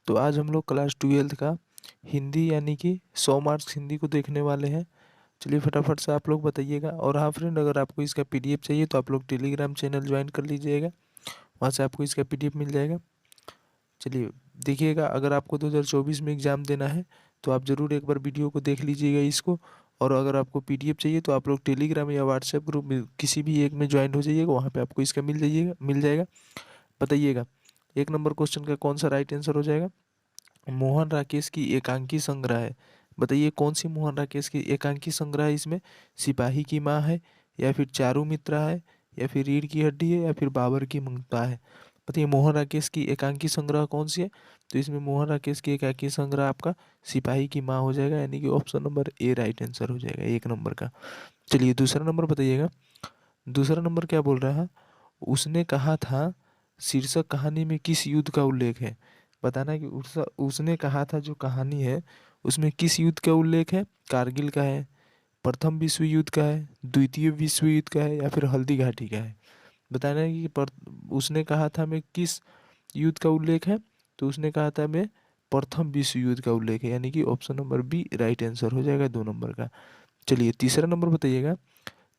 तो आज हम लोग क्लास 12th का हिंदी यानी कि 100 मार्क्स हिंदी को देखने वाले हैं। चलिए फटाफट से आप लोग बताइएगा। और हाँ फ्रेंड, अगर आपको इसका पीडीएफ चाहिए तो आप लोग टेलीग्राम चैनल ज्वाइन कर लीजिएगा, वहाँ से आपको इसका पीडीएफ मिल जाएगा। चलिए देखिएगा, अगर आपको 2024 में एग्ज़ाम देना है तो आप ज़रूर एक बार वीडियो को देख लीजिएगा इसको। और अगर आपको पीडीएफ चाहिए तो आप लोग टेलीग्राम या व्हाट्सएप ग्रुप में किसी भी एक में ज्वाइन हो जाइएगा, वहाँ पे आपको इसका मिल जाएगा। बताइएगा, 1 नंबर क्वेश्चन का कौन सा राइट आंसर हो जाएगा? मोहन राकेश की एकांकी संग्रह है। बताइए कौन सी मोहन राकेश की एकांकी संग्रह है इसमें? सिपाही की माँ है, या फिर चारू मित्रा है, या फिर रीढ़ की हड्डी है, या फिर बाबर की मुक्ता है? बताइए मोहन राकेश की एकांकी संग्रह कौन सी है? तो इसमें मोहन राकेश की एकांकी संग्रह आपका सिपाही की माँ हो जाएगा, यानी कि option number A right answer हो जाएगा 1 नंबर का। चलिए दूसरा नंबर बताइएगा। दूसरा नंबर क्या बोल रहा है? उसने कहा था शीर्षक कहानी में किस युद्ध का उल्लेख है? बताना है कि उसने कहा था जो कहानी है उसमें किस युद्ध का उल्लेख है? कारगिल का है, प्रथम विश्व युद्ध का है, द्वितीय विश्व युद्ध का है, या फिर हल्दी घाटी का है? बताना है कि उसने कहा था में किस युद्ध का उल्लेख है? तो उसने कहा था में प्रथम विश्व युद्ध का उल्लेख है, यानी कि option number B right answer हो जाएगा 2 नंबर का। चलिए तीसरा नंबर बताइएगा।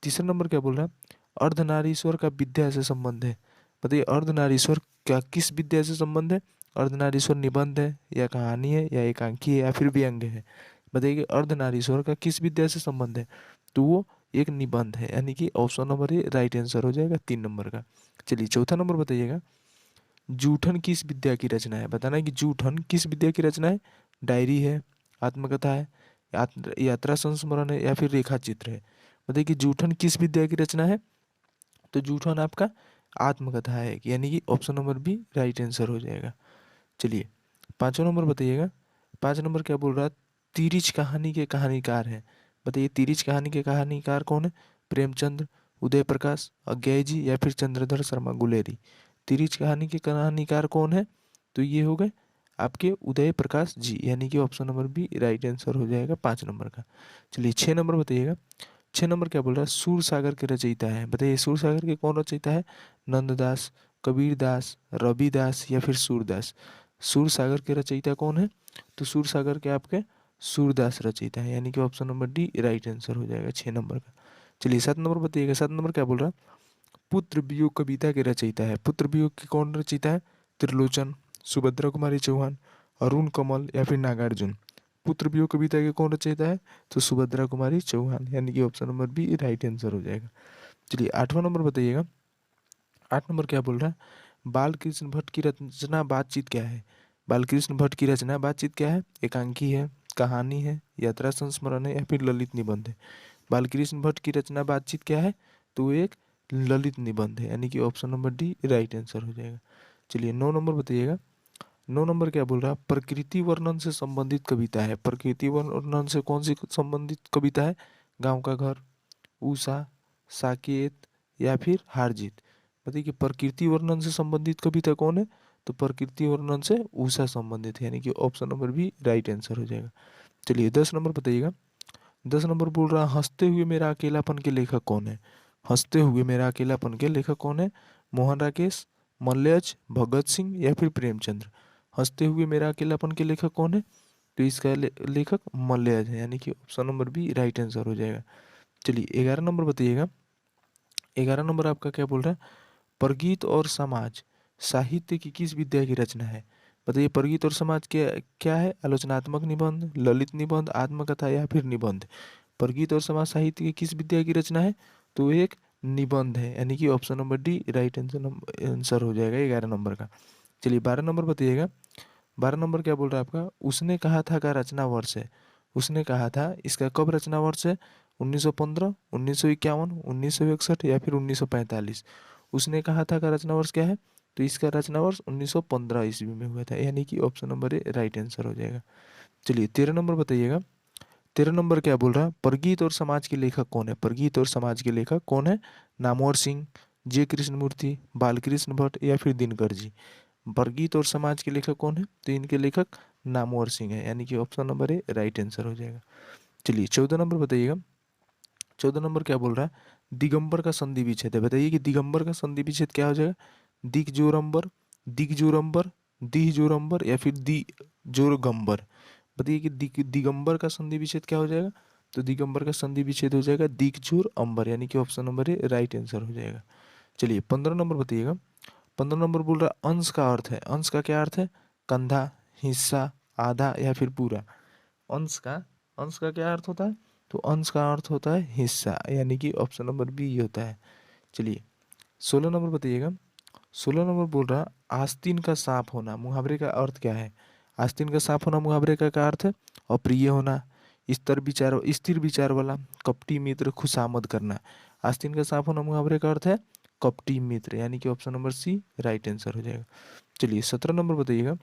तीसरा नंबर क्या बोल रहा है? अर्धनारीश्वर का विद्या से संबंध है। बताइए अर्धनारीश्वर क्या किस विद्या से संबंध है? अर्धनारीश्वर निबंध है, या कहानी है, या एकांकी है, या फिर व्यंग्य है? बताइए कि अर्धनारीश्वर का किस विद्या से संबंध है? तो वो एक निबंध है, यानी कि option number A right answer हो जाएगा 3 नंबर का। चलिए चौथा नंबर बताइएगा। जूठन किस विद्या की रचना है? बताना है कि जूठन किस विद्या की रचना है? डायरी है, आत्मकथा है, यात्रा संस्मरण है, या फिर रेखा चित्र है? बताइए कि जूठन किस विद्या की रचना है? तो जूठन आपका आत्मकथा है, यानी कि option number B right answer हो जाएगा। चलिए 5वां नंबर बताइएगा। 5 नंबर क्या बोल रहा है? तिरिच कहानी के कहानीकार हैं। बताइए तिरिच कहानी के कहानीकार कौन है? प्रेमचंद्र, उदय प्रकाश, अज्ञय जी, या फिर चंद्रधर शर्मा गुलेरी? तिरिच कहानी के कहानीकार कौन है? तो ये हो गए आपके उदय प्रकाश जी, यानी कि option number B right answer हो जाएगा 5 नंबर का। चलिए 6 नंबर बताइएगा। 6 नंबर क्या बोल रहा है? सूर सागर के रचयिता है। बताइए सूर सागर के कौन रचयिता है? नंददास, कबीरदास, रविदास, या फिर सूरदास? सूर सागर के रचयिता कौन है? तो सूर सागर के आपके सूरदास रचयिता है, यानी कि option number D right answer हो जाएगा 6 नंबर का। चलिए 7 नंबर बताइएगा। 7 नंबर क्या बोल रहा है? पुत्र वियोग कविता के रचयिता है। पुत्र वियोग की कौन रचयिता है? त्रिलोचन, सुभद्रा कुमारी चौहान, अरुण कमल, या फिर नागार्जुन? पुत्र वियोग कविता के कौन रचयिता है? तो सुभद्रा कुमारी चौहान, यानी कि option number B right answer हो जाएगा। चलिए 8वां नंबर बताइएगा। 8 नंबर क्या बोल रहा है? बालकृष्ण भट्ट की रचना बातचीत क्या है? बालकृष्ण भट्ट की रचना बातचीत क्या है? एकांकी है, कहानी है, यात्रा संस्मरण है, या फिर ललित निबंध है? बालकृष्ण भट्ट की रचना बातचीत क्या है? तो वो एक ललित निबंध है, यानी कि option number D right answer हो जाएगा। चलिए 9 नंबर बताइएगा। 9 नंबर क्या बोल रहा है? प्रकृति वर्णन से संबंधित कविता है। प्रकृति वर्णन से कौन सी संबंधित कविता है? गांव का घर, उषा, साकेत, या फिर हार जीत? बताइए कि प्रकृति वर्णन से संबंधित कविता कौन है? तो प्रकृति वर्णन से उषा संबंधित है, यानी कि ऑप्शन नंबर भी राइट आंसर हो जाएगा। चलिए 10 नंबर बताइएगा। 10 नंबर बोल रहा है हंसते हुए मेरा अकेलापन के लेखक कौन है? हंसते हुए मेरा अकेलापन के लेखक कौन है? मोहन राकेश, मल्लज, भगत सिंह, या फिर प्रेमचंद्र? हंसते हुए मेरा अकेलापन के लेखक कौन है? तो इसका लेखक मल्लज है, यानी कि option number B right answer हो जाएगा। चलिए 11 नंबर बताइएगा। 11 नंबर आपका क्या बोल रहा है? परगीत और समाज साहित्य की किस विद्या की रचना है? बताइए परगीत और समाज क्या क्या है? आलोचनात्मक निबंध, ललित निबंध, आत्मकथा, या फिर निबंध? परगीत और समाज साहित्य की किस विद्या की रचना है? तो एक निबंध है, यानी कि option number D right answer हो जाएगा 11 नंबर का। चलिए 12 नंबर बताइएगा। 12 नंबर क्या बोल रहा है आपका? उसने कहा था का रचना वर्ष है। उसने कहा था इसका कब रचना वर्ष है? 1915, 1951, 1961, या फिर 1945? उसने कहा था का रचना वर्ष क्या है? तो इसका रचना वर्ष 1915 ईस्वी में हुआ था, यानी कि option number A right answer हो जाएगा। चलिए 13 नंबर बताइएगा। 13 नंबर क्या बोल रहा है? परगीत और समाज के लेखक कौन है? परगीत और समाज के लेखक कौन है? नामवर सिंह, जे कृष्णमूर्ति, बालकृष्ण भट्ट, या फिर दिनकर जी? परगीत और समाज के लेखक कौन है? तो इनके लेखक नामवर सिंह है, यानी कि option number A right answer हो जाएगा। चलिए 14 नंबर बताइएगा। 14 नंबर क्या बोल रहा है? दिगंबर का संधि विच्छेद है। बताइए कि दिगंबर का संधि विच्छेद क्या हो जाएगा? दिगजोरंबर, दिगजोरंबर, दिहजोरंबर या फिर दिजोरगंबर। बताइए कि दिगंबर का संधि विच्छेद क्या हो जाएगा? तो दिगंबर का संधि विच्छेद हो जाएगा दिगजोर अंबर, यानी कि option number A right answer हो जाएगा। चलिए 15 नंबर बताइएगा। 15 नंबर बोल रहा अंश का अर्थ है, अंश का क्या अर्थ है? कंधा, हिस्सा, आधा या फिर पूरा। अंश का अंश का क्या अर्थ होता है? तो अंश का अर्थ होता है हिस्सा, यानी कि ऑप्शन नंबर बी होता है। चलिए 16 नंबर बताइएगा। 16 नंबर बोल रहा आस्तीन का साफ होना, मुहावरे का अर्थ क्या है? आस्तीन का साफ होना मुहावरे का क्या अर्थ है? अप्रिय होना, स्थिर विचार वाला, कपटी मित्र, खुशामद करना। आस्तीन का साफ होना मुहावरे का अर्थ है कपटी मित्र, यानी कि option number C right answer हो जाएगा। चलिए 17 नंबर बताइएगा।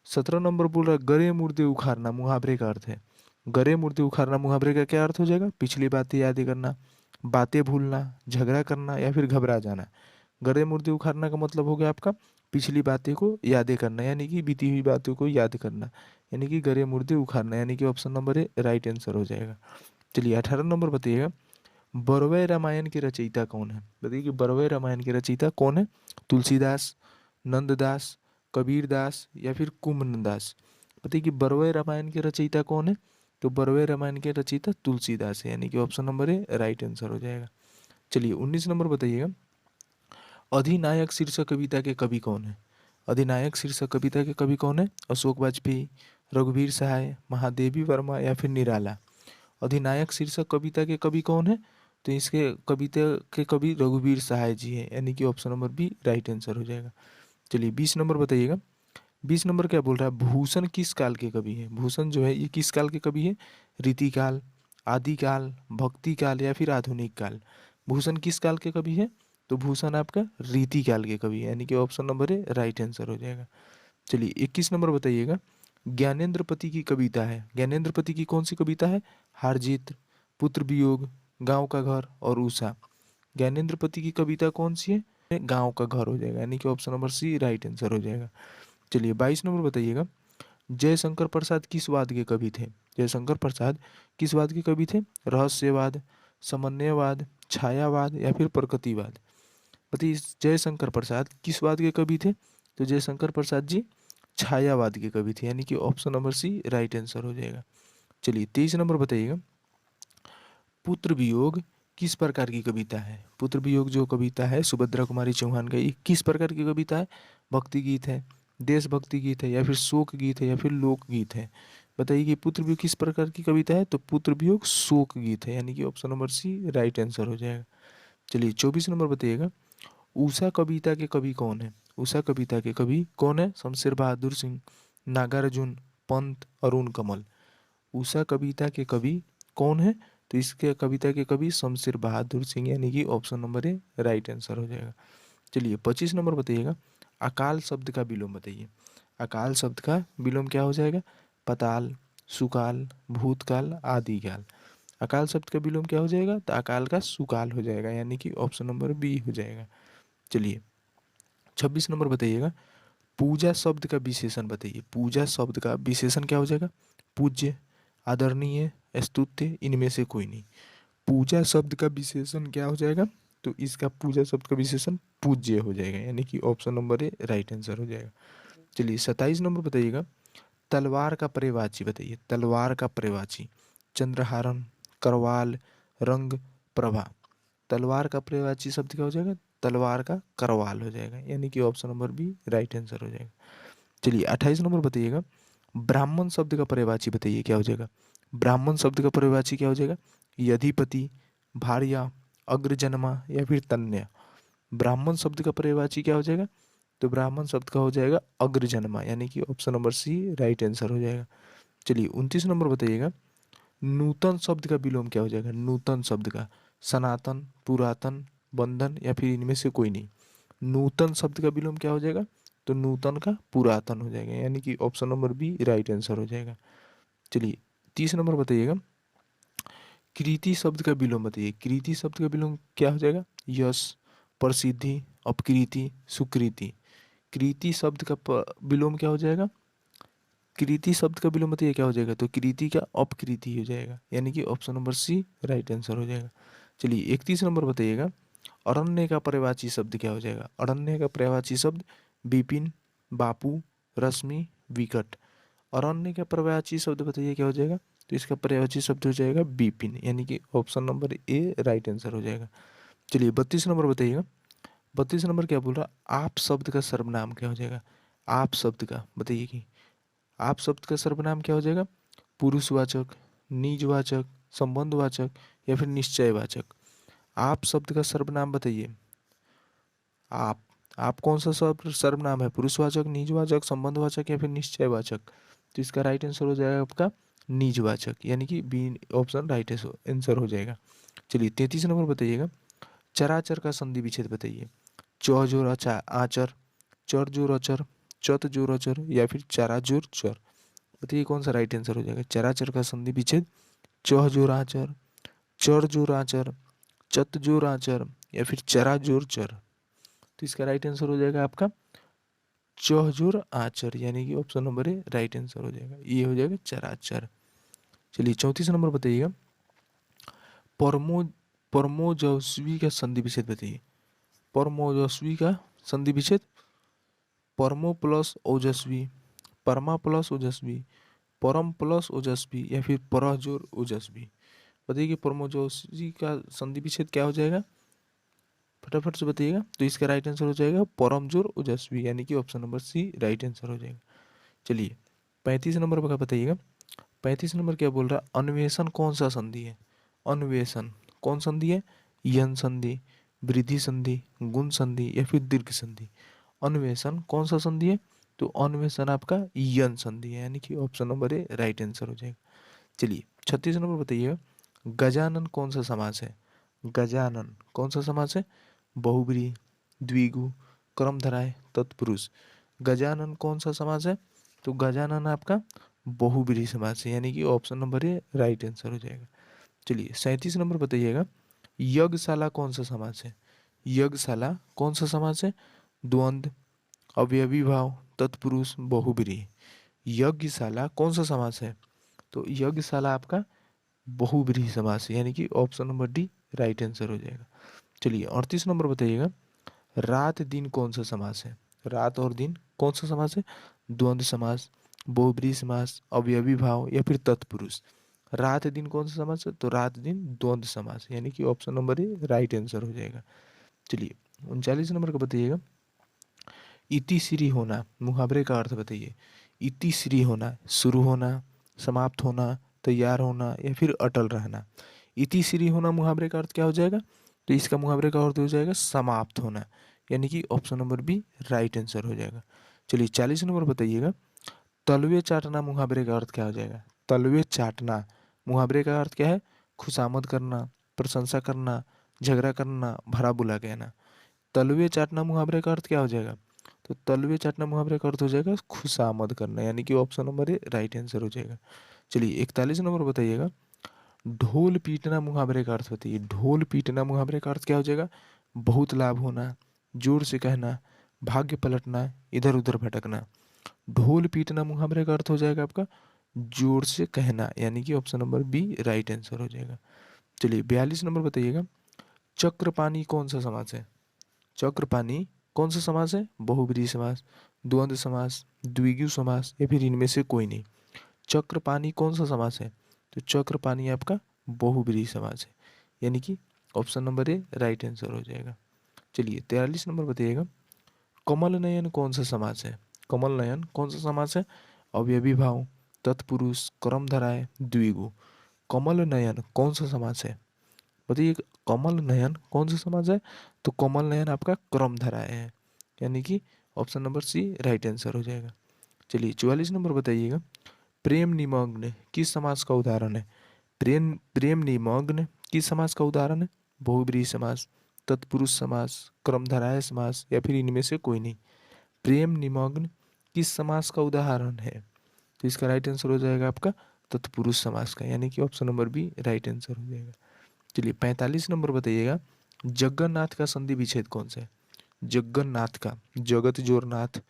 17 नंबर बोल रहा गरे मुर्दे उखाड़ना मुहावरे का अर्थ है। गरे मुर्दे उखाड़ना मुहावरे का क्या अर्थ हो जाएगा? पिछली बातें याद करना, बातें भूलना, झगड़ा करना या फिर घबरा जाना। गरे मुर्दे उखाड़ना का मतलब हो गया आपका पिछली बातें को यादें करना, यानी कि बीती हुई बातों को याद करना, यानी कि गरे मुर्दे उखाड़ना, यानी कि option number A right answer हो जाएगा। चलिए 18 नंबर बताइएगा। बरवै रामायण के रचयिता कौन है? बताइए कि बरवै रामायण के रचयिता कौन है? तुलसीदास, नंददास, कबीरदास या फिर कुम्भनदास। बताइए कि बरवै रामायण के रचयिता कौन है? तो बरवै रामायण के रचयिता तुलसीदास है, यानी कि option number A right answer हो जाएगा। चलिए 19 नंबर बताइएगा। अधिनायक शीर्षक कविता के कवि कौन है? अधिनायक शीर्षक कविता के कवि कौन है? अशोक वाजपेयी, रघुवीर सहाय, महादेवी वर्मा या फिर निराला। अधिनायक शीर्षक कविता के कवि कौन है? तो इसके कविता के कवि रघुवीर सहाय जी है, यानी कि option number B right answer हो जाएगा। चलिए 20 नंबर बताइएगा। 20 नंबर क्या बोल रहा है? भूषण किस काल के कवि है? भूषण जो है ये किस काल के कवि है? रीतिकाल, आदिकाल, भक्ति काल या फिर आधुनिक काल। भूषण किस काल के कवि है? तो भूषण आपका रीतिकाल के कवि है, यानी कि option number A right answer हो जाएगा। चलिए 21 नंबर बताइएगा। ज्ञानेंद्रपति की कविता है, ज्ञानेंद्रपति की कौन सी कविता है? हार जीत, पुत्र वियोग, गांव का घर और उषा। ज्ञानेंद्रपति की कविता कौन सी है? गांव का घर हो जाएगा, यानी कि option number C right answer हो जाएगा। चलिए 22 नंबर बताइएगा। जयशंकर प्रसाद किस वाद के कवि थे? जयशंकर प्रसाद किस वाद के कवि थे? रहस्यवाद, समन्वयवाद, छायावाद या फिर प्रकृतिवाद। बताइए जयशंकर प्रसाद किस वाद के कवि थे? तो जयशंकर प्रसाद जी छायावाद के कवि थे, यानी कि option number C right answer हो जाएगा। चलिए 23 नंबर बताइएगा। पुत्र वियोग किस प्रकार की कविता है? पुत्र वियोग जो कविता है सुभद्रा कुमारी चौहान का, ये किस प्रकार की कविता है? भक्ति गीत है, देशभक्ति गीत है या फिर शोक गीत है या फिर लोक गीत है? बताइए कि पुत्र वियोग किस प्रकार की कविता है? तो पुत्र वियोग शोक गीत है, यानी कि option number C right answer हो जाएगा। चलिए 24 नंबर बताइएगा। उषा कविता के कवि कौन है? उषा कविता के कवि कौन है? शमशेर बहादुर सिंह, नागार्जुन, पंत, अरुण कमल। उषा कविता के कवि कौन है? तो इसके कविता के कवि शमशेर बहादुर सिंह, यानी कि option number A right answer हो जाएगा। चलिए 25 नंबर बताइएगा। अकाल शब्द का विलोम बताइए। अकाल शब्द का विलोम क्या हो जाएगा? पताल, सुकाल, भूतकाल, आदिकाल। अकाल शब्द का विलोम क्या हो जाएगा? तो अकाल का सुकाल हो जाएगा, यानी कि ऑप्शन नंबर बी हो जाएगा। चलिए 26 नंबर बताइएगा। पूजा शब्द का विशेषण बताइए। पूजा शब्द का विशेषण क्या हो जाएगा? पूज्य, आदरणीय, स्तुत्य, इनमें से कोई नहीं। पूजा शब्द का विशेषण क्या हो जाएगा? तो इसका पूजा शब्द का विशेषण पूज्य हो जाएगा, यानी कि option number A right answer हो जाएगा। चलिए 27 नंबर बताइएगा। तलवार का पर्यायवाची बताइए। तलवार का पर्यायवाची चंद्रहारम, करवाल, रंग, प्रभा। तलवार का पर्यायवाची शब्द क्या हो जाएगा? तलवार का करवाल हो जाएगा, यानी कि option number B right answer हो जाएगा। चलिए 28 नंबर बताइएगा। ब्राह्मण शब्द का पर्यायवाची बताइए क्या हो जाएगा? ब्राह्मण शब्द का पर्यायवाची क्या हो जाएगा? यधिपति, भार्या, अग्रजन्मा या फिर तन्य। ब्राह्मण शब्द का पर्यायवाची क्या हो जाएगा? तो ब्राह्मण शब्द का हो जाएगा अग्रजन्मा, यानी कि option number C right answer हो जाएगा। चलिए 29 नंबर बताइएगा। नूतन शब्द का विलोम क्या हो जाएगा? नूतन शब्द का सनातन, पुरातन, बंधन या फिर इनमें से कोई नहीं। नूतन शब्द का विलोम क्या हो जाएगा? तो नूतन का पुरातन हो जाएगा, यानी कि option number B right answer हो जाएगा। चलिए 30 नंबर बताइएगा। कृति शब्द का विलोम बताइए। कृति शब्द का विलोम क्या हो जाएगा? यश, प्रसिद्धि, अपकृति, सुकृति। कृति शब्द का विलोम क्या हो जाएगा? कृति शब्द का विलोम बताइए क्या हो जाएगा? तो कृति का अपकृति हो जाएगा, यानी कि option number C right answer हो जाएगा। चलिए 31 नंबर बताइएगा। अरण्य का पर्यायवाची शब्द क्या हो जाएगा? अरण्य का पर्यायवाची शब्द विपिन, बापू, रश्मि, विकट। अरण्य का पर्यायवाची शब्द बताइए क्या हो जाएगा, तो इसका पर्यायवाची शब्द हो जाएगा विपिन, यानी कि option number A right answer हो जाएगा। चलिए 32 नंबर बताइएगा। 32 नंबर क्या बोल रहा है, आप शब्द का सर्वनाम क्या हो जाएगा, आप शब्द का बताइए कि आप शब्द का सर्वनाम क्या हो जाएगा, पुरुषवाचक, निजवाचक, संबंधवाचक या फिर निश्चयवाचक। आप शब्द का सर्वनाम बताइए। आप कौन सा शब्द सर्वनाम है, पुरुषवाचक, निजवाचक, संबंधवाचक या फिर निश्चयवाचक। तो इसका राइट आंसर हो जाएगा आपका निजवाचक, यानी कि बी ऑप्शन राइट आंसर हो जाएगा। चलिए 33 नंबर बताइएगा। चराचर का संधि विच्छेद बताइए। च जोर आचर, चर जोर अचर, चत जोर अचर या फिर चरा जोर चर। बताइए कौन सा राइट आंसर हो जाएगा। चराचर का संधि विच्छेद चह जोर आचर, चर जोर आचर, चत जोर आचर या फिर चरा जोर चर। तो इसका राइट आंसर हो जाएगा आपका चह जोर आचर, यानी कि option number A right answer हो जाएगा, ये हो जाएगा चराचर। चलिए 34 नंबर बताइएगा। परमो परमोजस्वी का संधि विच्छेद बताइए। परमोजस्वी का संधि विच्छेद परमो प्लस ओजस्वी, परमा प्लस ओजस्वी, परम प्लस ओजस्वी या फिर परह जोर ओजस्वी। बताइए कि परमोजस्वी का संधि विच्छेद क्या हो जाएगा, फटाफट से बताइएगा। तो इसका राइट आंसर हो जाएगा परम जोर ओजस्वी, यानी कि option number C right answer हो जाएगा। चलिए 35 नंबर का बताइएगा। 35 नंबर क्या बोल रहा है, अन्वेषण कौन सा संधि है। अन्वेषण कौन संधि है, यन संधि, वृद्धि संधि, गुण संधि या फिर दीर्घ संधि। अन्वेषण कौन सा संधि है, तो अन्वेषण आपका यन संधि है, यानी कि option number A right answer हो जाएगा। चलिए 36 नंबर बताइएगा। गजानन कौन सा समास है। गजानन कौन सा समास है, बहुब्रीहि, द्विगु, कर्मधारय, तत्पुरुष। गजानन कौन सा समास है, तो गजानन आपका बहुब्रीहि समास है, यानी कि option number A right answer हो जाएगा। चलिए 37 नंबर बताइएगा। यज्ञशाला कौन सा समास है। यज्ञशाला कौन सा समास है, द्वंद्व, अवयवी भाव, तत्पुरुष, बहुब्रीहि। यज्ञशाला कौन सा समास है, तो यज्ञशाला आपका बहुब्रीहि समास है, यानी कि option number D right answer हो जाएगा। चलिए 38 नंबर बताइएगा। रात दिन कौन सा समास है। रात और दिन कौन सा समास है, द्वंद्व समास, बहुब्रीहि समास, अवयवी भाव या फिर तत्पुरुष। रात दिन कौन सा समास है, तो रात दिन द्वंद्व समास है, यानी कि option number A right answer हो जाएगा। चलिए 39 नंबर का बताइएगा। इतिश्री होना, मुहावरे का अर्थ बताइए। इतिश्री होना, शुरू होना, समाप्त होना, तैयार होना या फिर अटल रहना। इतिश्री होना मुहावरे का अर्थ क्या हो जाएगा, तो इसका मुहावरे का अर्थ हो जाएगा समाप्त होना, यानी कि option number B right answer हो जाएगा। चलिए 40 नंबर बताइएगा। तलवे चाटना मुहावरे का अर्थ क्या हो जाएगा। तलवे चाटना मुहावरे का अर्थ क्या है, खुशामद करना, प्रशंसा करना, झगड़ा करना, भला बुरा कहना। तलवे चाटना मुहावरे का अर्थ क्या हो जाएगा, तो तलवे चाटना मुहावरे का अर्थ हो जाएगा खुशामद करना, यानी कि option number A right answer हो जाएगा। चलिए 41 नंबर बताइएगा। ढोल पीटना मुहावरे का अर्थ बताइए। ढोल पीटना मुहावरे का अर्थ क्या हो जाएगा, बहुत लाभ होना, जोर से कहना, भाग्य पलटना, इधर उधर भटकना। ढोल पीटना मुहावरे का अर्थ हो जाएगा आपका जोर से कहना, यानी कि option number B right answer हो जाएगा। चलिए 42 नंबर बताइएगा। चक्रपाणी कौन सा समास है। चक्रपाणी कौन सा समास है, बहुब्रीहि समास, द्वंद्व समास, द्विगु समास या फिर इनमें से कोई नहीं। चक्रपाणी कौन सा समास है, तो चक्रपाणी आपका बहुब्रीहि समास है, यानी कि option number A right answer हो जाएगा। चलिए 43 नंबर बताइएगा। कमल नयन कौन सा समास है। कमल नयन कौन सा समास है, अवयवी भाव, तत्पुरुष, कर्मधारय, द्विगु। कमल नयन कौन सा समास है, बताइए। कमल नयन कौन सा समास है, तो कमल नयन आपका कर्मधारय है, यानी कि option number C right answer हो जाएगा। चलिए 44 नंबर बताइएगा। प्रेम निमग्न किस समास का उदाहरण है। प्रेम प्रेम निमग्न किस समास का उदाहरण है, बहुब्रीहि समास, तत्पुरुष समास, कर्मधारय समास या फिर इनमें से कोई नहीं। प्रेम निमग्न किस समास का उदाहरण है, तो इसका राइट आंसर हो जाएगा आपका तत्पुरुष समास का, यानी कि option number B right answer हो जाएगा। चलिए 45 नंबर बताइएगा। जगन्नाथ का संधि विच्छेद कौन सा है। जगन्नाथ का, जगत जोरनाथ,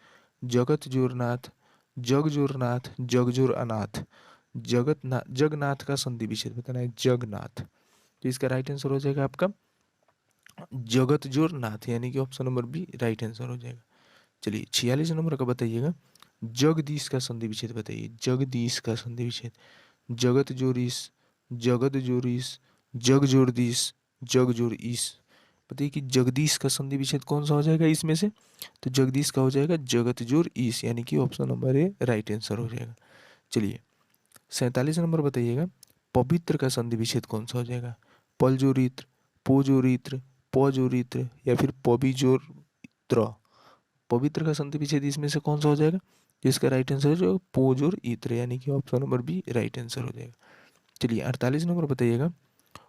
जगत जोरनाथ, जग जोरनाथ, जगजोर अनाथ। जगन्नाथ का संधि विच्छेद बताना है, जगन्नाथ। तो इसका राइट आंसर हो जाएगा आपका जगत जोर नाथ, यानी कि option number B right answer हो जाएगा। चलिए 46 नंबर का बताइएगा। जगदीश का संधि विच्छेद बताइए। जगदीश का संधि विच्छेद, जगत जोरीस, जगत जोरीस, जग जोरदीस, जग जोर ईस। बताइए कि जगदीश का संधि विच्छेद कौन सा हो जाएगा इसमें से? तो जगदीश का हो जाएगा जगत जोर ईस, यानी कि option number A right answer हो जाएगा। चलिए 47 नंबर बताइएगा, पवित्र का संधि विच्छेद कौन सा हो जाएगा? पलजोरित्र, पोजोरित्र, पजोरित्र या फिर पबिजोर। पवित्र का संधि विच्छेद इसमें से कौन सा हो जाएगा? जिसका राइट आंसर हो जाएगा पोजोर इत्र, यानी कि option number B right answer हो जाएगा। चलिए 48 नंबर बताइएगा,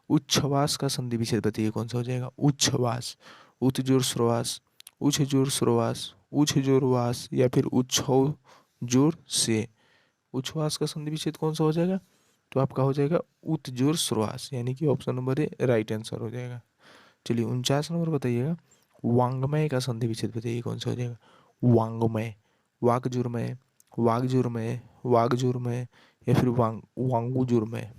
उच्छ्वास का संधि विच्छेद बताइए कौन सा हो जाएगा? उच्छ्वास, उच्च जोर श्रवास, उच्च जोर श्रवास, उच्च जोर वास या फिर उच्छ्व जोर से। उच्छ्वास का संधि विच्छेद कौन सा हो जाएगा? तो आपका हो जाएगा उत जोर श्रवास, यानी कि option number A right answer हो जाएगा। चलिए 49 नंबर बताइएगा, वांग्मय का संधि विच्छेद बताइए कौन सा हो जाएगा? वांग्मय, वागजुर्मय, वागजुर्मय, वागजुर्मय या फिर वांगुजुर्मय।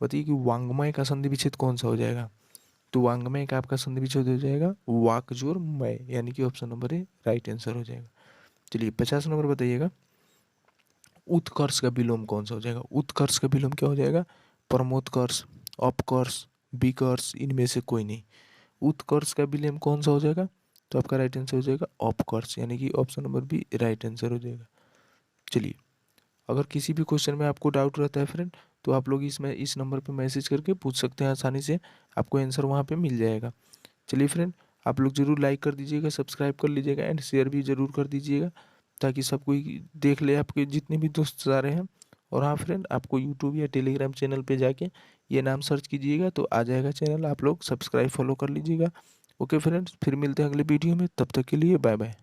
बताइए कि वांग्मय का संधि विच्छेद कौन सा हो जाएगा? तो वांग्मय का आपका संधि विच्छेद हो जाएगा वाकजुर्मय, यानी कि option number A right answer हो जाएगा। चलिए 50 नंबर बताइएगा, उत्कर्ष का विलोम कौन सा हो जाएगा? उत्कर्ष का विलोम क्या हो जाएगा? प्रमोदकर्ष, अपकर्ष, विकर्ष, इनमें से कोई नहीं। उत्कर्ष का विलोम कौन सा हो जाएगा? तो आपका राइट आंसर हो जाएगा अपकर्ष, यानी कि option number B right answer हो जाएगा। चलिए अगर किसी भी क्वेश्चन में आपको डाउट रहता है फ्रेंड, तो आप लोग इस नंबर पे मैसेज करके पूछ सकते हैं, आसानी से आपको आंसर वहाँ पे मिल जाएगा। चलिए फ्रेंड, आप लोग ज़रूर लाइक कर दीजिएगा, सब्सक्राइब कर लीजिएगा एंड शेयर भी ज़रूर कर दीजिएगा, ताकि सब कोई देख ले, आपके जितने भी दोस्त सारे हैं। और हाँ फ्रेंड, आपको यूट्यूब या टेलीग्राम चैनल पे जाके ये नाम सर्च कीजिएगा तो आ जाएगा चैनल, आप लोग सब्सक्राइब फॉलो कर लीजिएगा। ओके फ्रेंड्स, फिर मिलते हैं अगले वीडियो में, तब तक के लिए बाय बाय।